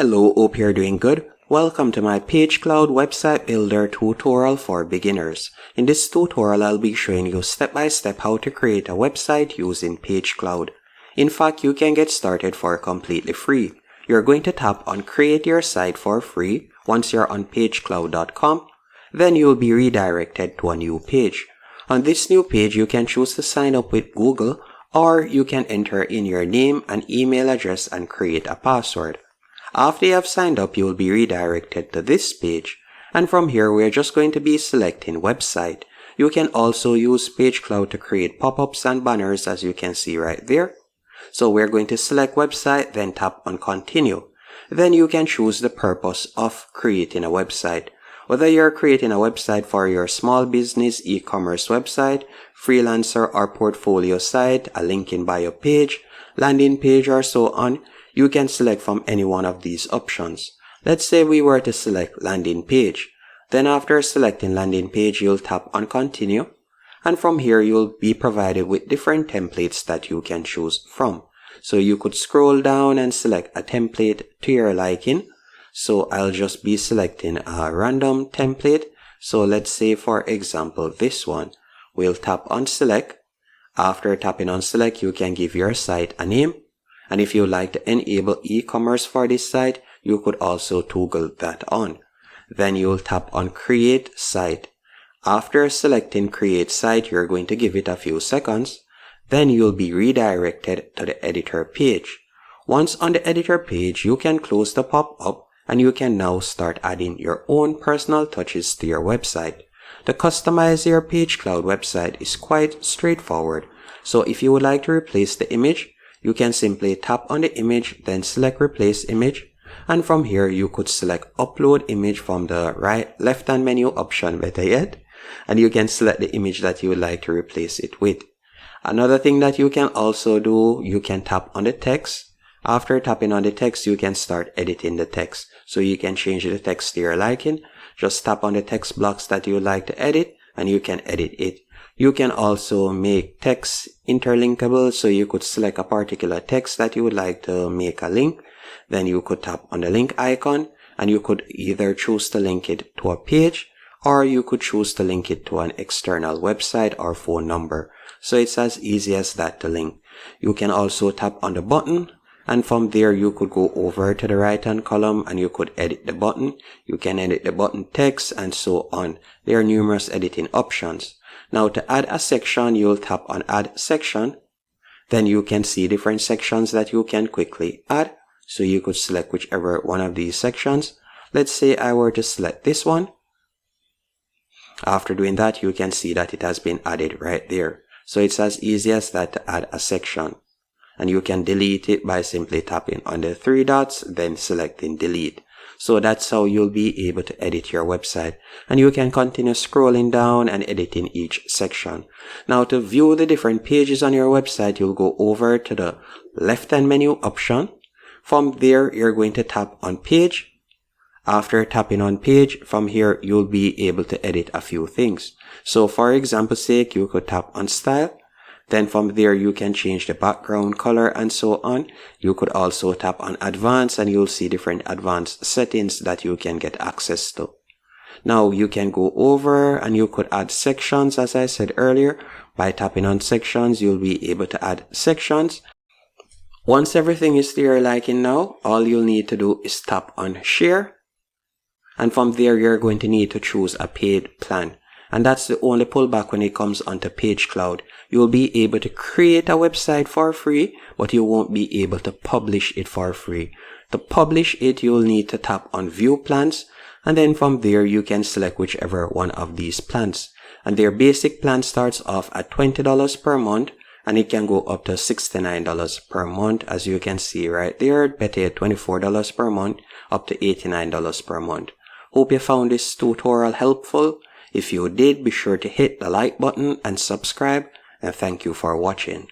Hello, hope you're doing good. Welcome to my Pagecloud website builder tutorial for beginners. In this tutorial, I'll be showing you step by step how to create a website using Pagecloud. In fact, you can get started for completely free. You're going to tap on create your site for free once you're on pagecloud.com. Then you'll be redirected to a new page. On this new page, you can choose to sign up with Google, or you can enter in your name and email address and create a password. After you have signed up, you will be redirected to this page, and from here we're just going to be selecting website. You can also use Pagecloud to create pop-ups and banners, as you can see right there. So we're going to select website, then tap on continue. Then you can choose the purpose of creating a website. Whether you're creating a website for your small business, e-commerce website, freelancer or portfolio site, a link in bio page, landing page, or so on, you can select from any one of these options. Let's say we were to select landing page. Then after selecting landing page, you'll tap on continue. And from here, you'll be provided with different templates that you can choose from. So you could scroll down and select a template to your liking. So I'll just be selecting a random template. So let's say, for example, this one. We'll tap on select. After tapping on select, you can give your site a name. And if you like to enable e-commerce for this site, you could also toggle that on. Then you'll tap on create site. After selecting create site, you're going to give it a few seconds. Then you'll be redirected to the editor page. Once on the editor page, you can close the pop-up and you can now start adding your own personal touches to your website. To customize your Pagecloud website is quite straightforward. So if you would like to replace the image, you can simply tap on the image, then select replace image, and from here you could select upload image from the left hand menu option, better yet, and you can select the image that you would like to replace it with. Another thing that you can also do, you can tap on the text. After tapping on the text, you can start editing the text. So you can change the text to your liking. Just tap on the text blocks that you would like to edit and you can edit it. You can also make text interlinkable, so you could select a particular text that you would like to make a link. Then you could tap on the link icon and you could either choose to link it to a page or you could choose to link it to an external website or phone number. So it's as easy as that to link. You can also tap on the button, and from there you could go over to the right hand column and you could edit the button. You can edit the button text and so on. There are numerous editing options. Now to add a section, you'll tap on add section. Then you can see different sections that you can quickly add. So you could select whichever one of these sections. Let's say I were to select this one. After doing that, you can see that it has been added right there. So it's as easy as that to add a section. And you can delete it by simply tapping on the three dots, then selecting delete. So that's how you'll be able to edit your website. And you can continue scrolling down and editing each section. Now to view the different pages on your website, you'll go over to the left hand menu option. From there, you're going to tap on page. After tapping on page, from here, you'll be able to edit a few things. So for example's sake, you could tap on style. Then from there, you can change the background color and so on. You could also tap on advanced and you'll see different advanced settings that you can get access to. Now you can go over and you could add sections, as I said earlier. By tapping on sections, you'll be able to add sections. Once everything is to your liking now, all you'll need to do is tap on share. And from there, you're going to need to choose a paid plan. And that's the only pullback when it comes onto Pagecloud. You'll be able to create a website for free, but you won't be able to publish it for free. To publish it, you'll need to tap on view plans. And then from there, you can select whichever one of these plans. And their basic plan starts off at $20 per month. And it can go up to $69 per month, as you can see right there. Better $24 per month, up to $89 per month. Hope you found this tutorial helpful. If you did, be sure to hit the like button and subscribe, and thank you for watching.